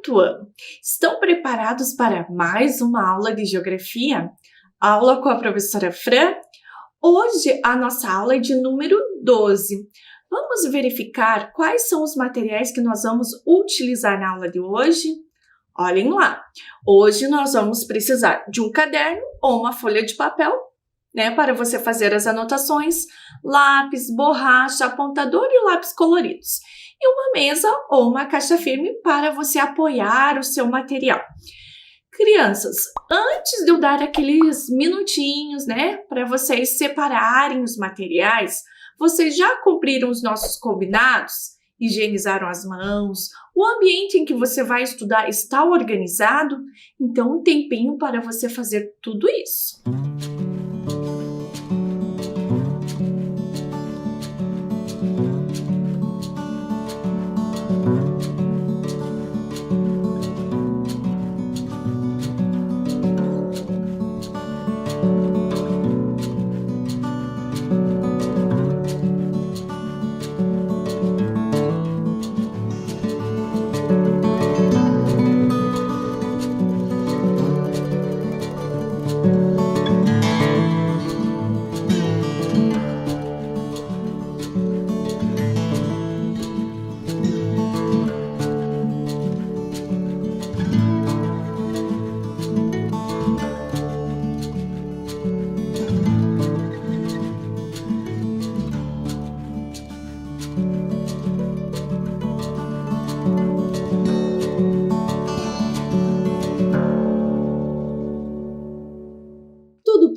quinto ano. Estão preparados para mais uma aula de geografia? Aula com a professora Fran? Hoje a nossa aula é de número 12. Vamos verificar quais são os materiais que nós vamos utilizar na aula de hoje? Olhem lá, hoje nós vamos precisar de um caderno ou uma folha de papel, para você fazer as anotações, lápis, borracha, apontador e lápis coloridos. E uma mesa ou uma caixa firme para você apoiar o seu material. Crianças, antes de eu dar aqueles minutinhos, para vocês separarem os materiais, vocês já cumpriram os nossos combinados? Higienizaram as mãos? O ambiente em que você vai estudar está organizado? Então, um tempinho para você fazer tudo isso.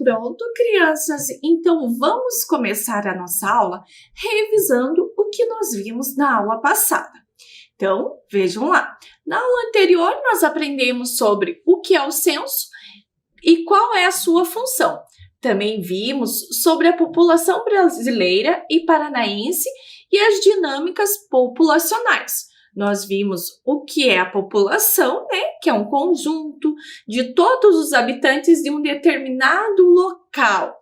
Pronto, crianças? Então vamos começar a nossa aula revisando o que nós vimos na aula passada. Então, vejam lá. Na aula anterior, nós aprendemos sobre o que é o censo e qual é a sua função. Também vimos sobre a população brasileira e paranaense e as dinâmicas populacionais. Nós vimos o que é a população, que é um conjunto de todos os habitantes de um determinado local.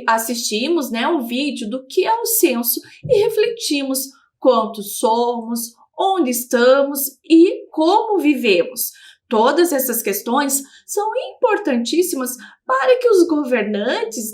Assistimos, o vídeo do que é o censo e refletimos quantos somos, onde estamos e como vivemos. Todas essas questões são importantíssimas para que os governantes,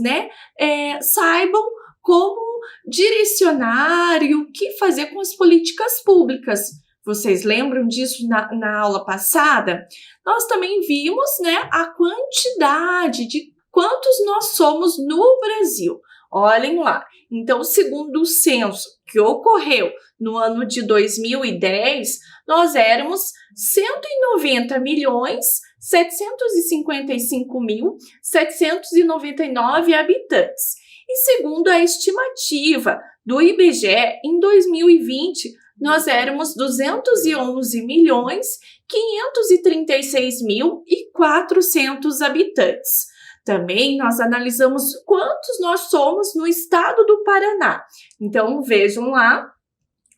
saibam como direcionar e o que fazer com as políticas públicas. Vocês lembram disso na aula passada? Nós também vimos, a quantidade de quantos nós somos no Brasil. Olhem lá. Então, segundo o censo que ocorreu no ano de 2010, nós éramos 190.755.799 habitantes. E segundo a estimativa do IBGE, em 2020, nós éramos 211.536.400 habitantes. Também nós analisamos quantos nós somos no estado do Paraná. Então, vejam lá,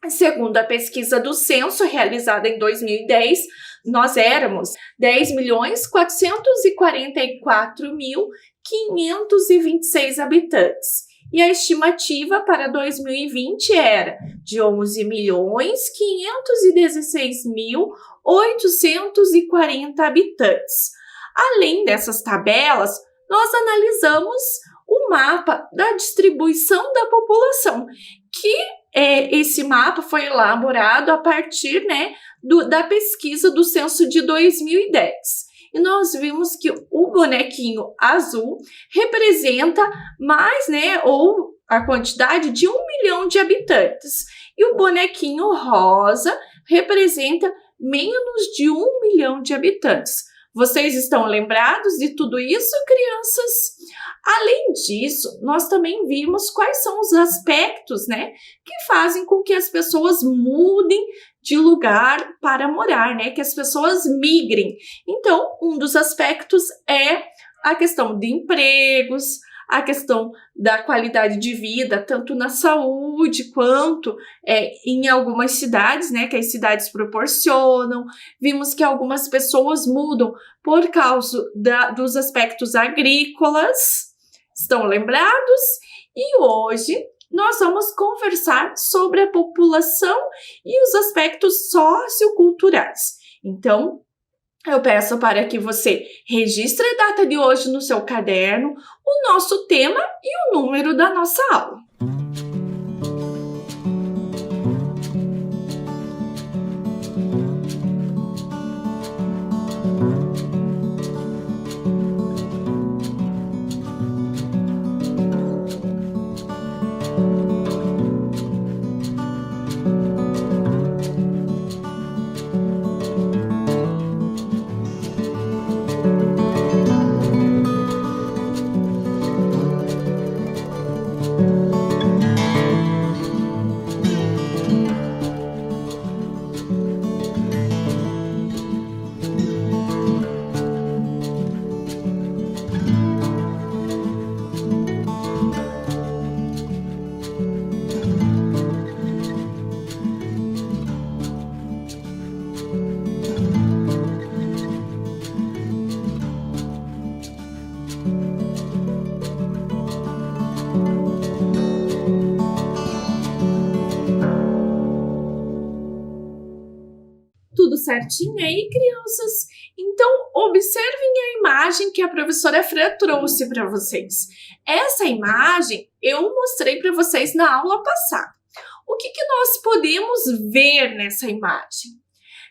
segundo a pesquisa do censo realizada em 2010, nós éramos 10.444.526 habitantes. E a estimativa para 2020 era de 11.516.840 habitantes. Além dessas tabelas, nós analisamos o mapa da distribuição da população, que esse mapa foi elaborado a partir da pesquisa do censo de 2010. E nós vimos que o bonequinho azul representa mais, ou a quantidade de 1 milhão de habitantes. E o bonequinho rosa representa menos de 1 milhão de habitantes. Vocês estão lembrados de tudo isso, crianças? Além disso, nós também vimos quais são os aspectos, que fazem com que as pessoas mudem de lugar para morar, que as pessoas migrem. Então, um dos aspectos é a questão de empregos, a questão da qualidade de vida, tanto na saúde quanto em algumas cidades, que as cidades proporcionam. Vimos que algumas pessoas mudam por causa dos aspectos agrícolas. Estão lembrados? E hoje nós vamos conversar sobre a população e os aspectos socioculturais. Então, eu peço para que você registre a data de hoje no seu caderno, o nosso tema e o número da nossa aula. Tudo certinho aí, crianças? Então, observem a imagem que a professora Fran trouxe para vocês. Essa imagem eu mostrei para vocês na aula passada. O que nós podemos ver nessa imagem?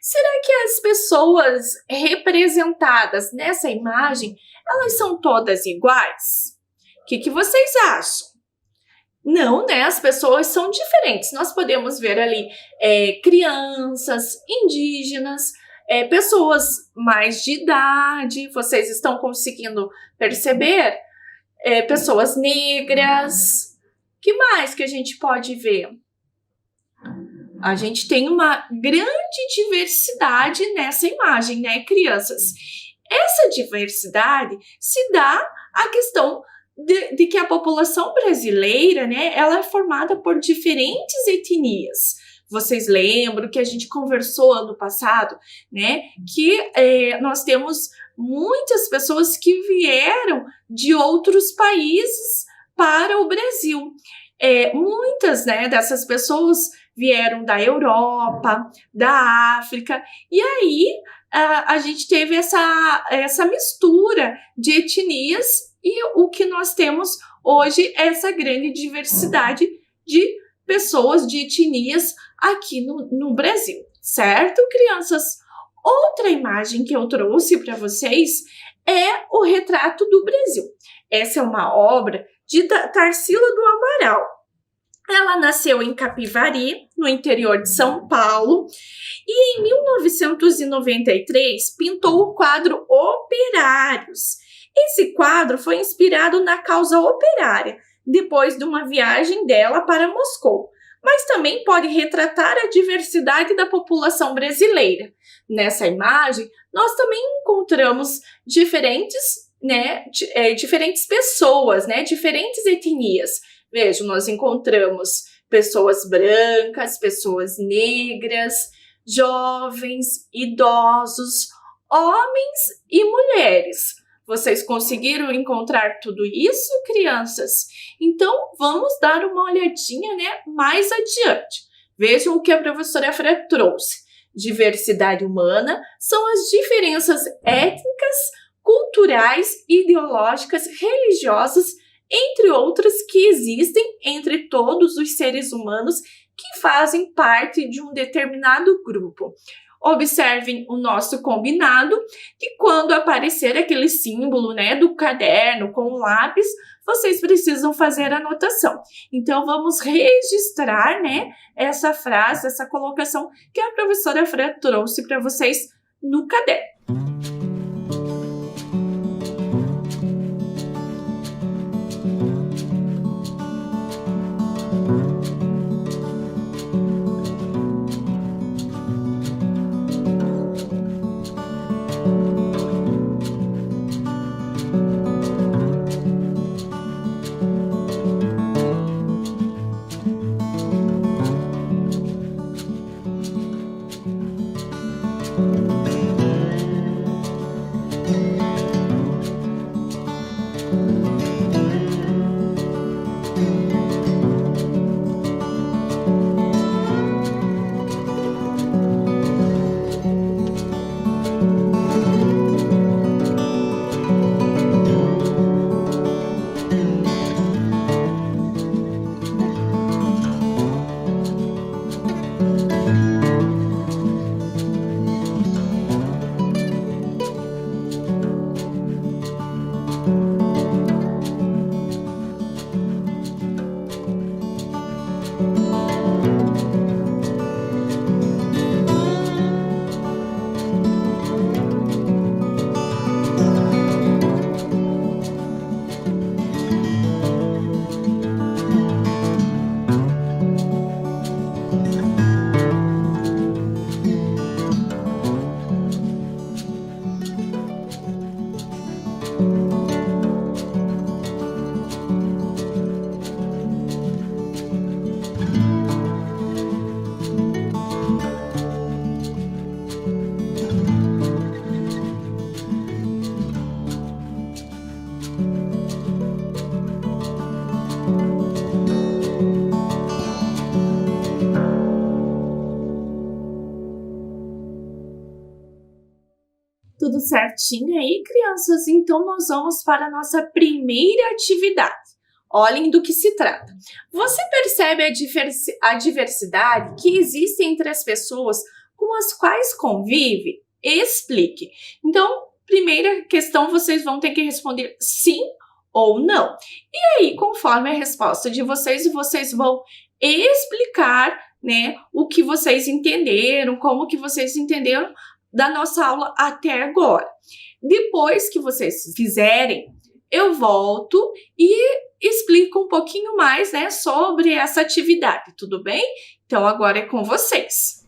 Será que as pessoas representadas nessa imagem, elas são todas iguais? O que vocês acham? Não, né? As pessoas são diferentes. Nós podemos ver ali crianças, indígenas, pessoas mais de idade. Vocês estão conseguindo perceber? Pessoas negras. Que mais que a gente pode ver? A gente tem uma grande diversidade nessa imagem, né, crianças? Essa diversidade se dá à questão de que a população brasileira, né, ela é formada por diferentes etnias. Vocês lembram que a gente conversou ano passado, né, que nós temos muitas pessoas que vieram de outros países para o Brasil. Muitas, né, dessas pessoas vieram da Europa, da África, e aí a gente teve essa mistura de etnias. E o que nós temos hoje é essa grande diversidade de pessoas, de etnias aqui no Brasil, certo, crianças? Outra imagem que eu trouxe para vocês é o Retrato do Brasil. Essa é uma obra de Tarsila do Amaral. Ela nasceu em Capivari, no interior de São Paulo, e em 1993 pintou o quadro Operários. Esse quadro foi inspirado na causa operária, depois de uma viagem dela para Moscou, mas também pode retratar a diversidade da população brasileira. Nessa imagem, nós também encontramos diferentes pessoas, né, diferentes etnias. Vejam, nós encontramos pessoas brancas, pessoas negras, jovens, idosos, homens e mulheres. Vocês conseguiram encontrar tudo isso, crianças? Então, vamos dar uma olhadinha, né, mais adiante. Vejam o que a professora Fran trouxe. Diversidade humana são as diferenças étnicas, culturais, ideológicas, religiosas, entre outras que existem entre todos os seres humanos que fazem parte de um determinado grupo. Observem o nosso combinado, que quando aparecer aquele símbolo, né, do caderno com o lápis, vocês precisam fazer a anotação. Então, vamos registrar, né, essa frase, essa colocação que a professora Fran trouxe para vocês no caderno. Tudo certinho aí, crianças? Então, nós vamos para a nossa primeira atividade. Olhem do que se trata. Você percebe a diversidade que existe entre as pessoas com as quais convive? Explique. Então, primeira questão, vocês vão ter que responder sim ou não. E aí, conforme a resposta de vocês, vocês vão explicar, né, o que vocês entenderam, como que vocês entenderam da nossa aula até agora. Depois que vocês fizerem, eu volto e explico um pouquinho mais, né, sobre essa atividade, tudo bem? Então agora é com vocês.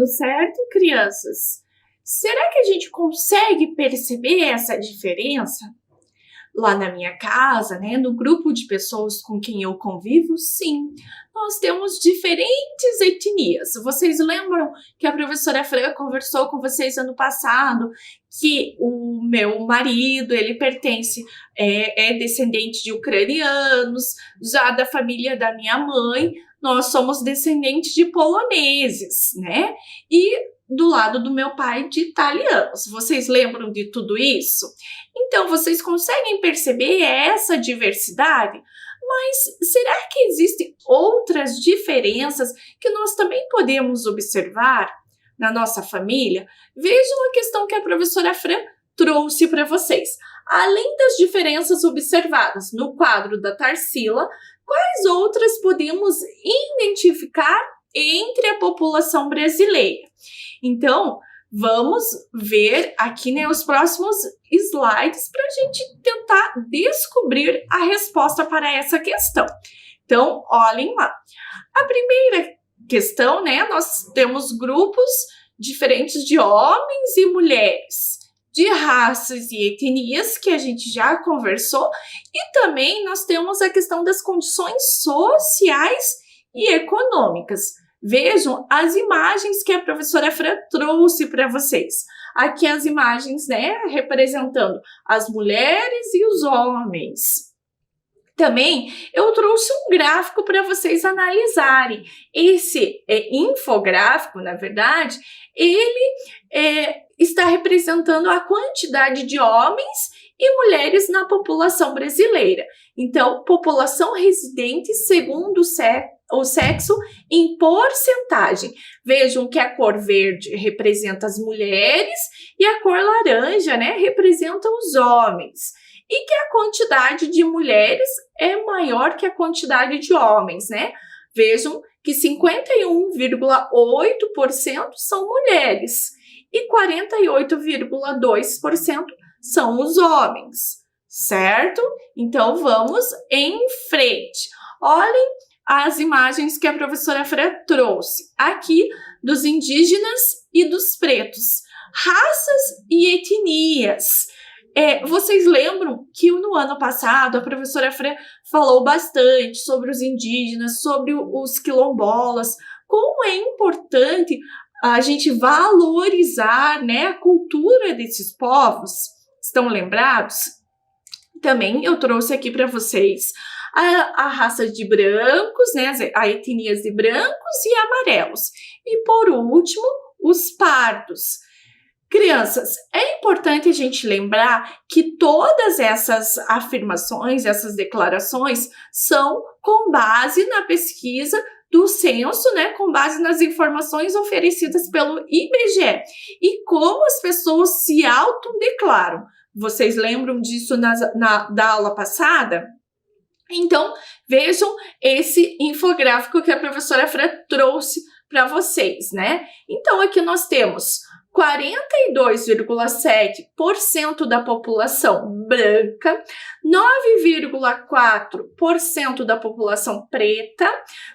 Tudo certo, crianças? Será que a gente consegue perceber essa diferença? Lá na minha casa, né, no grupo de pessoas com quem eu convivo, sim, nós temos diferentes etnias. Vocês lembram que a professora Fran conversou com vocês ano passado que o meu marido, ele pertence, é descendente de ucranianos, já da família da minha mãe, nós somos descendentes de poloneses, né? E do lado do meu pai, de italianos. Vocês lembram de tudo isso? Então, vocês conseguem perceber essa diversidade? Mas será que existem outras diferenças que nós também podemos observar na nossa família? Vejam a questão que a professora Fran trouxe para vocês. Além das diferenças observadas no quadro da Tarsila, quais outras podemos identificar entre a população brasileira? Então, vamos ver aqui, né, os próximos slides para a gente tentar descobrir a resposta para essa questão. Então, olhem lá. A primeira questão, né, nós temos grupos diferentes de homens e mulheres, de raças e etnias, que a gente já conversou, e também nós temos a questão das condições sociais e econômicas. Vejam as imagens que a professora Fran trouxe para vocês. Aqui as imagens, né, representando as mulheres e os homens. Também eu trouxe um gráfico para vocês analisarem. Esse infográfico, na verdade, ele está representando a quantidade de homens e mulheres na população brasileira. Então, população residente segundo o sexo em porcentagem. Vejam que a cor verde representa as mulheres e a cor laranja, né, representa os homens. E que a quantidade de mulheres é maior que a quantidade de homens, né? Vejam que 51,8% são mulheres e 48,2% são os homens, certo? Então, vamos em frente. Olhem as imagens que a professora Fran trouxe aqui dos indígenas e dos pretos, raças e etnias. Vocês lembram que no ano passado a professora Fran falou bastante sobre os indígenas, sobre os quilombolas, como é importante a gente valorizar, né, a cultura desses povos. Estão lembrados? Também eu trouxe aqui para vocês a raça de brancos, né, a etnias de brancos e amarelos. E por último, os pardos. Crianças, é importante a gente lembrar que todas essas afirmações, essas declarações são com base na pesquisa do censo, né, com base nas informações oferecidas pelo IBGE. E como as pessoas se autodeclaram. Vocês lembram disso da aula passada? Então, vejam esse infográfico que a professora Fran trouxe para vocês, né? Então, aqui nós temos 42,7% da população branca, 9,4% da população preta,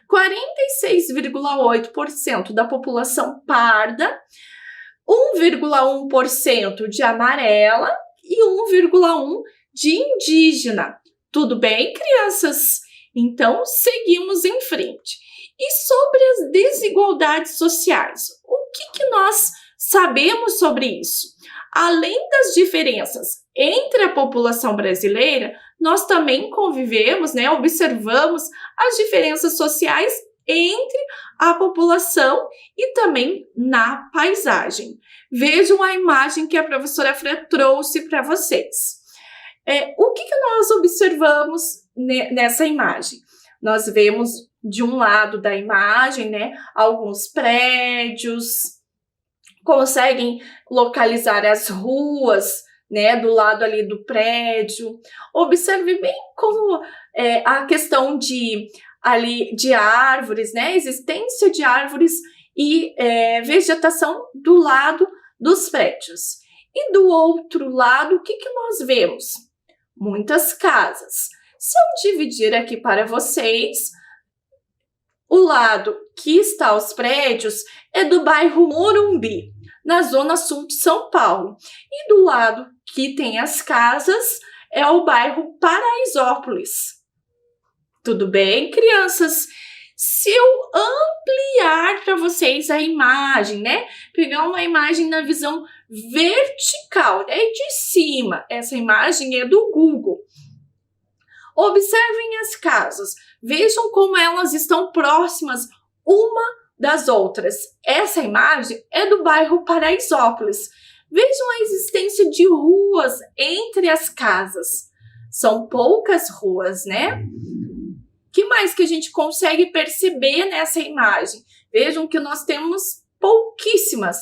46,8% da população parda, 1,1% de amarela e 1,1% de indígena. Tudo bem, crianças? Então, seguimos em frente. E sobre as desigualdades sociais, o que nós sabemos sobre isso? Além das diferenças entre a população brasileira, nós também convivemos, né, observamos as diferenças sociais entre a população e também na paisagem. Vejam a imagem que a professora Fran trouxe para vocês. O que nós observamos nessa imagem? Nós vemos de um lado da imagem, né, alguns prédios, conseguem localizar as ruas, né, do lado ali do prédio. Observe bem como a questão de árvores, né, existência de árvores e vegetação do lado dos prédios. E do outro lado, o que nós vemos? Muitas casas. Se eu dividir aqui para vocês O lado que está os prédios é do bairro Morumbi, na zona sul de São Paulo. E do lado que tem as casas é o bairro Paraisópolis. Tudo bem, crianças? Se eu ampliar para vocês a imagem, né? Pegar uma imagem na visão vertical, né? De cima. Essa imagem é do Google. Observem as casas. Vejam como elas estão próximas uma das outras. Essa imagem é do bairro Paraisópolis. Vejam a existência de ruas entre as casas. São poucas ruas, né? O que mais que a gente consegue perceber nessa imagem? Vejam que nós temos pouquíssima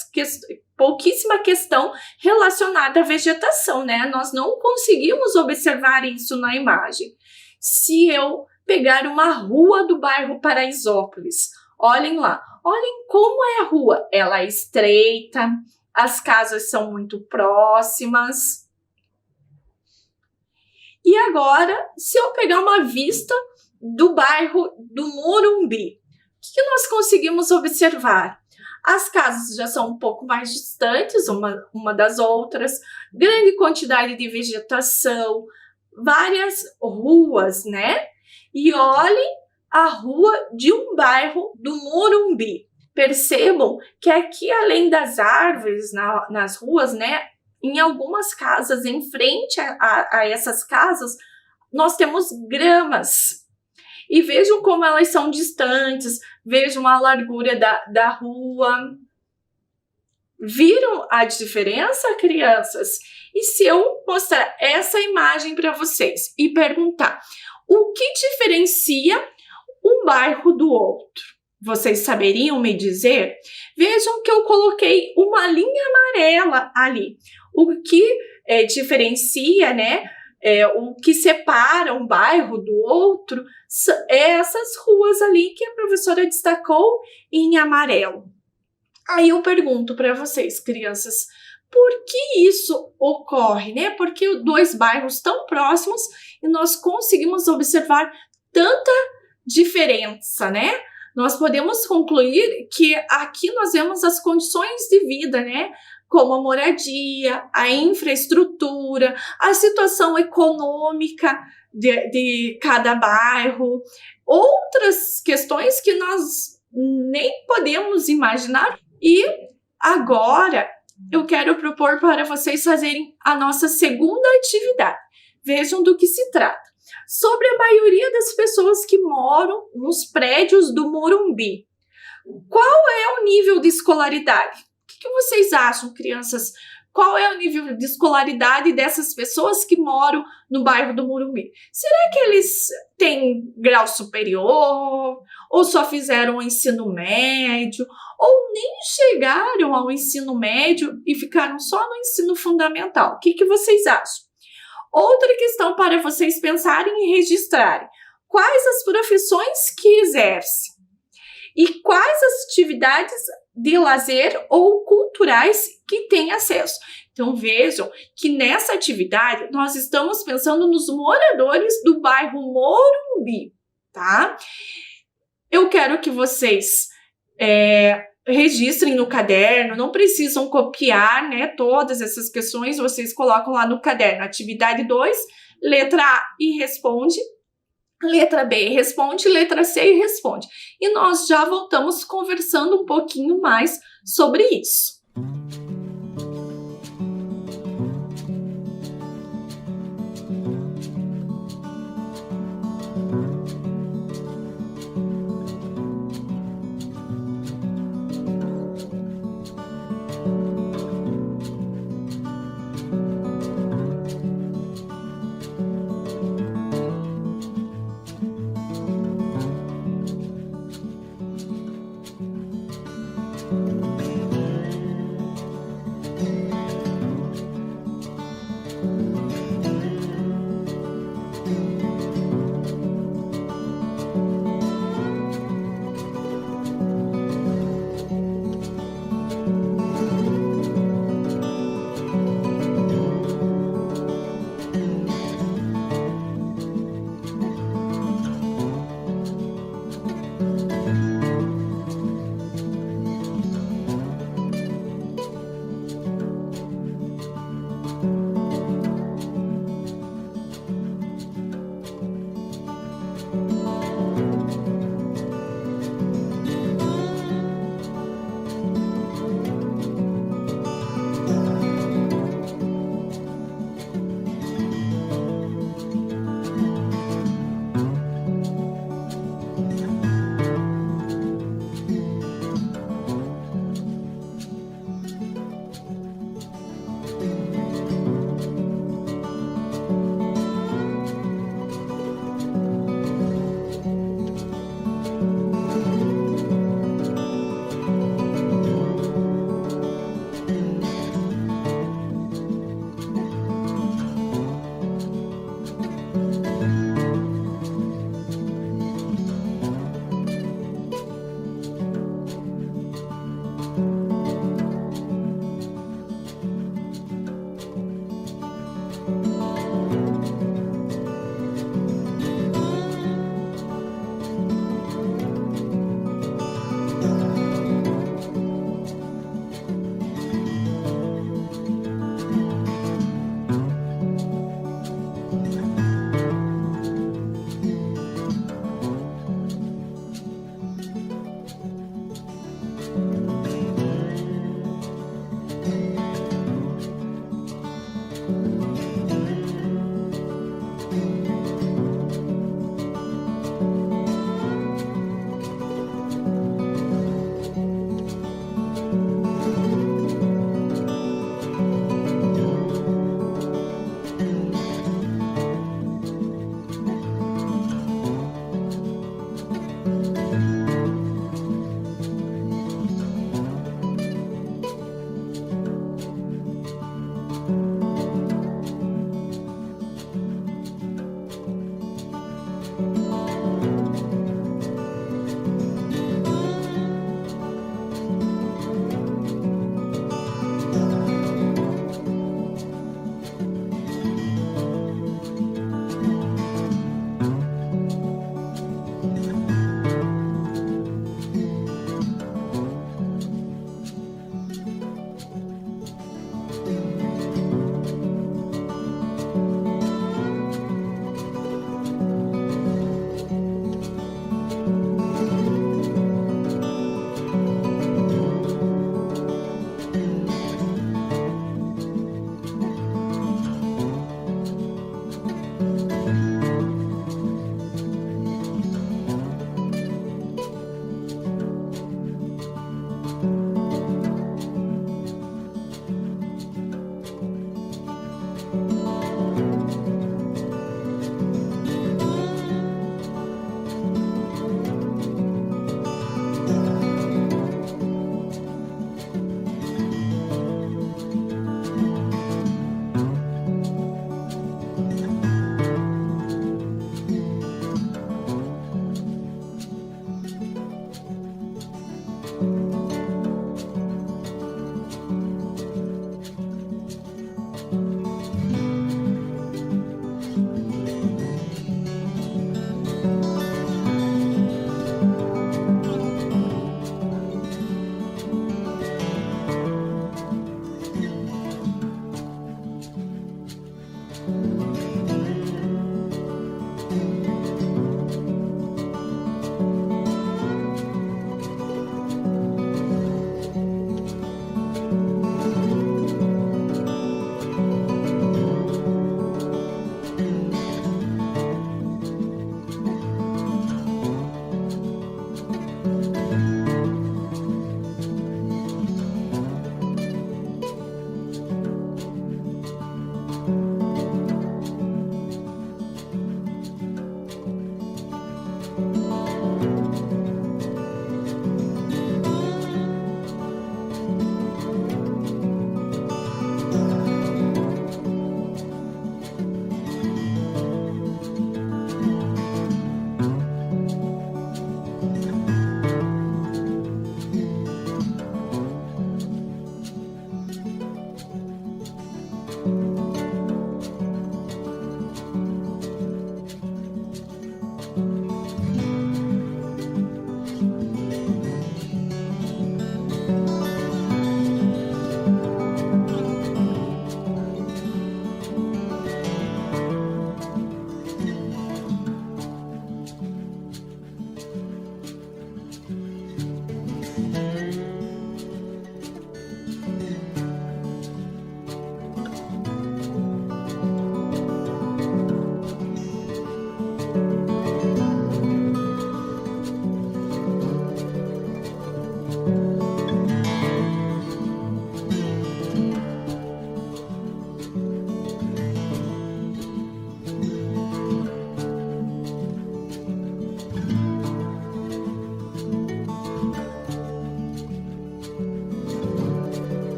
questão relacionada à vegetação, né? Nós não conseguimos observar isso na imagem. Se eu pegar uma rua do bairro Paraisópolis, olhem lá, olhem como é a rua. Ela é estreita, as casas são muito próximas. E agora, se eu pegar uma vista do bairro do Morumbi, o que nós conseguimos observar? As casas já são um pouco mais distantes uma das outras, grande quantidade de vegetação, várias ruas, né? E olhem a rua de um bairro do Morumbi. Percebam que aqui, além das árvores nas ruas, né? Em algumas casas, em frente a essas casas, nós temos gramas. E vejam como elas são distantes, vejam a largura da rua. Viram a diferença, crianças? E se eu mostrar essa imagem para vocês e perguntar o que diferencia um bairro do outro? Vocês saberiam me dizer? Vejam que eu coloquei uma linha amarela ali. O que diferencia, né? O que separa um bairro do outro é essas ruas ali que a professora destacou em amarelo. Aí eu pergunto para vocês, crianças, por que isso ocorre, né? Por que dois bairros tão próximos e nós conseguimos observar tanta diferença, né? Nós podemos concluir que aqui nós vemos as condições de vida, né? Como a moradia, a infraestrutura, a situação econômica de cada bairro, outras questões que nós nem podemos imaginar. E agora eu quero propor para vocês fazerem a nossa segunda atividade. Vejam do que se trata. Sobre a maioria das pessoas que moram nos prédios do Morumbi. Qual é o nível de escolaridade? O que vocês acham, crianças? Qual é o nível de escolaridade dessas pessoas que moram no bairro do Morumbi? Será que eles têm grau superior? Ou só fizeram o ensino médio? Ou nem chegaram ao ensino médio e ficaram só no ensino fundamental? O que vocês acham? Outra questão para vocês pensarem e registrarem. Quais as profissões que exercem? E quais as atividades de lazer ou culturais que têm acesso? Então, vejam que nessa atividade nós estamos pensando nos moradores do bairro Morumbi, tá? Eu quero que vocês registrem no caderno, não precisam copiar, né? Todas essas questões vocês colocam lá no caderno. Atividade 2, letra A e responde. Letra B responde, letra C e responde. E nós já voltamos conversando um pouquinho mais sobre isso.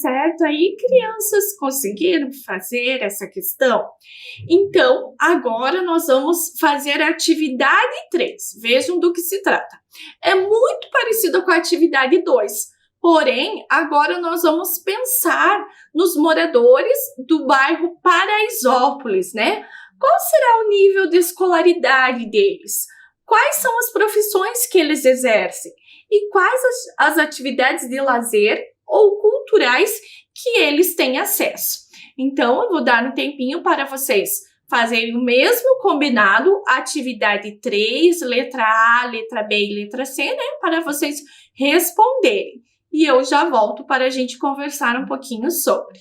certo aí, crianças? Conseguiram fazer essa questão? Então, agora nós vamos fazer a atividade 3. Vejam do que se trata. É muito parecida com a atividade 2, porém, agora nós vamos pensar nos moradores do bairro Paraisópolis, né? Qual será o nível de escolaridade deles? Quais são as profissões que eles exercem? E quais as atividades de lazer ou culturais que eles têm acesso? Então, eu vou dar um tempinho para vocês fazerem o mesmo combinado, atividade 3, letra A, letra B e letra C, né? Para vocês responderem. E eu já volto para a gente conversar um pouquinho sobre.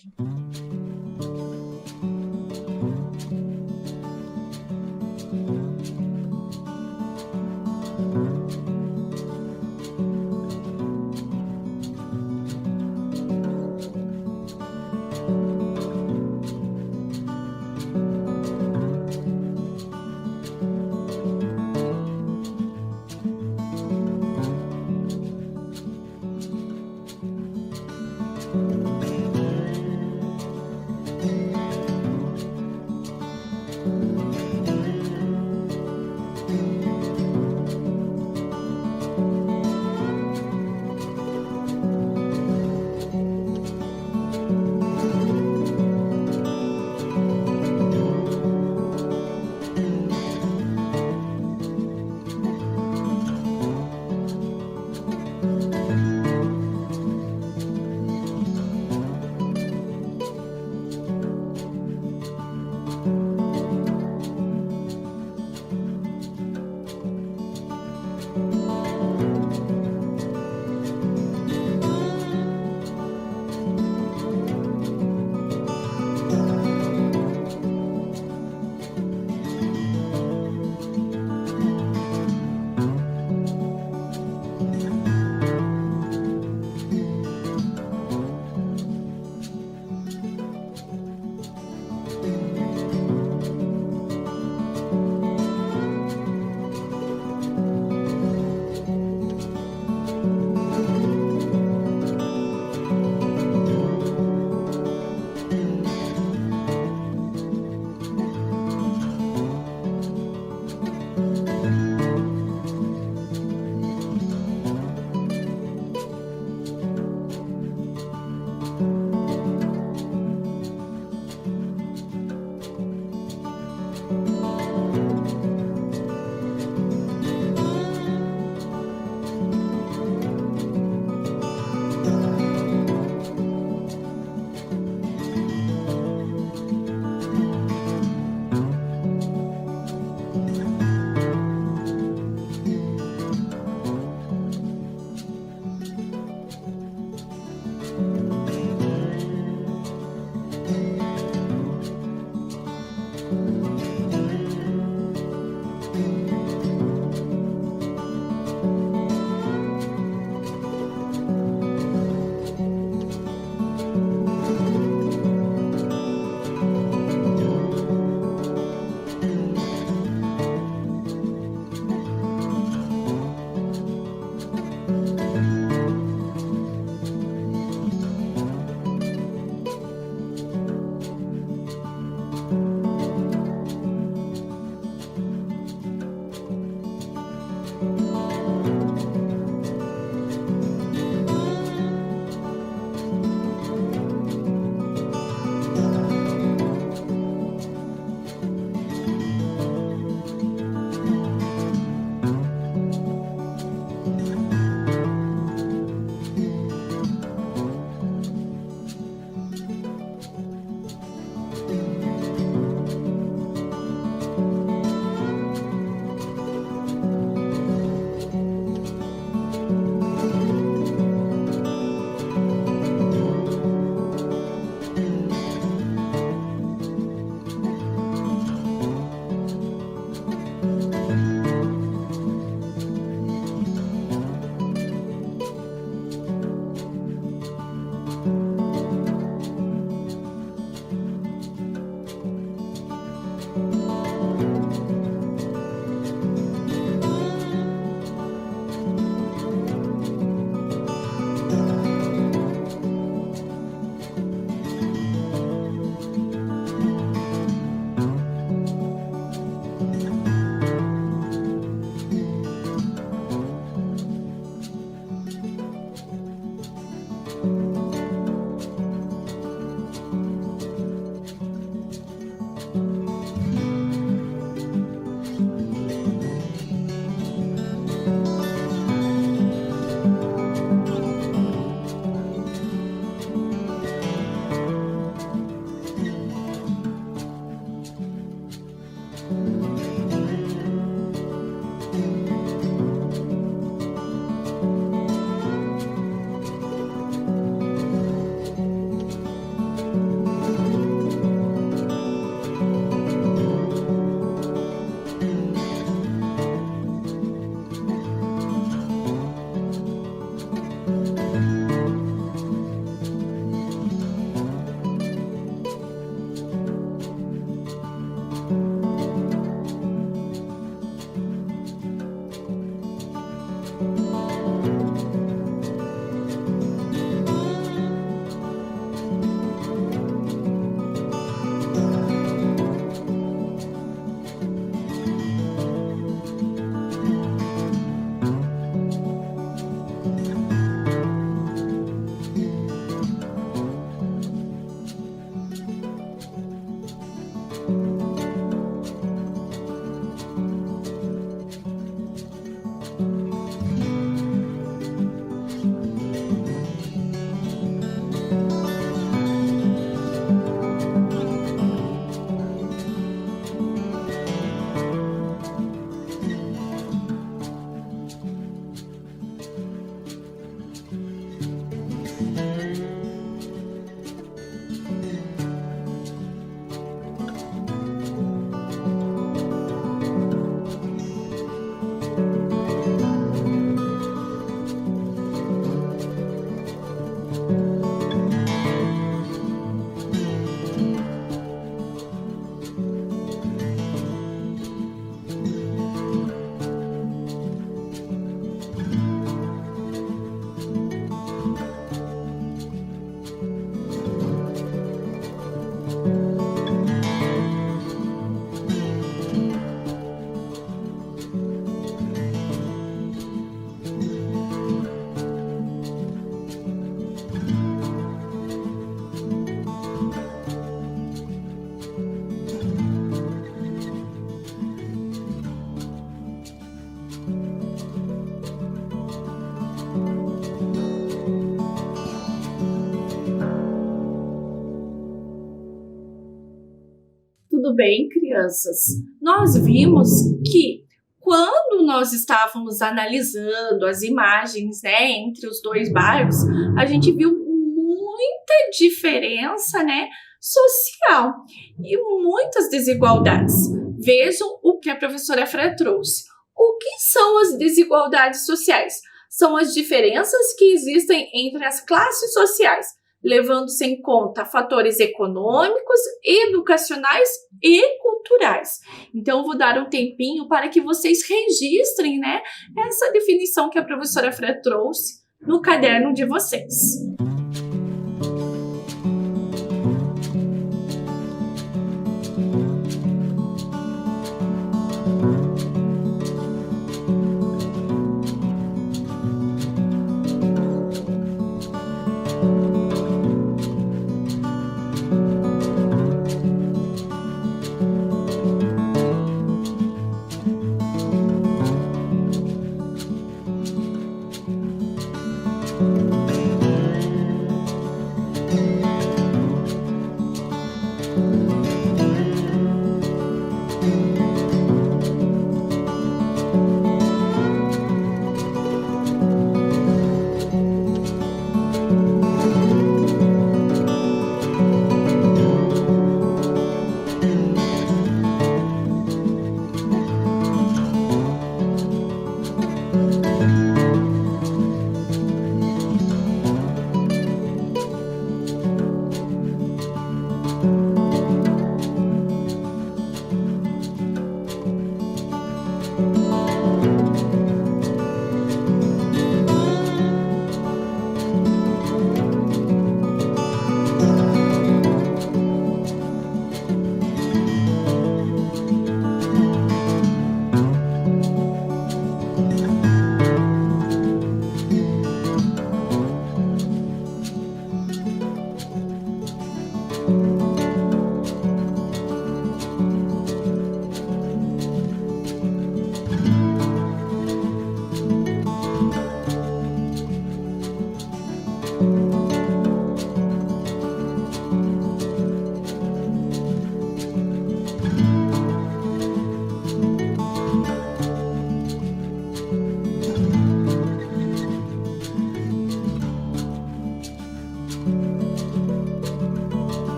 Tudo bem, crianças? Nós vimos que quando nós estávamos analisando as imagens, né, entre os dois bairros, a gente viu muita diferença, né, social e muitas desigualdades. Vejam o que a professora Fran trouxe. O que são as desigualdades sociais? São as diferenças que existem entre as classes sociais, levando-se em conta fatores econômicos, educacionais e culturais. Então, eu vou dar um tempinho para que vocês registrem, né, essa definição que a professora Fran trouxe no caderno de vocês.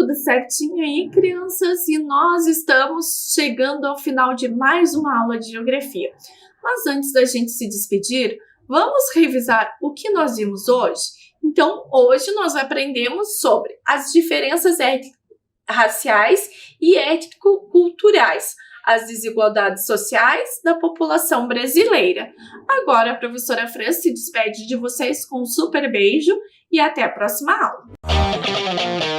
tudo certinho aí, crianças? E nós estamos chegando ao final de mais uma aula de geografia. Mas antes da gente se despedir, vamos revisar o que nós vimos hoje? Então, hoje nós aprendemos sobre as diferenças raciais e étnico-culturais, as desigualdades sociais da população brasileira. Agora a professora Fran se despede de vocês com um super beijo e até a próxima aula.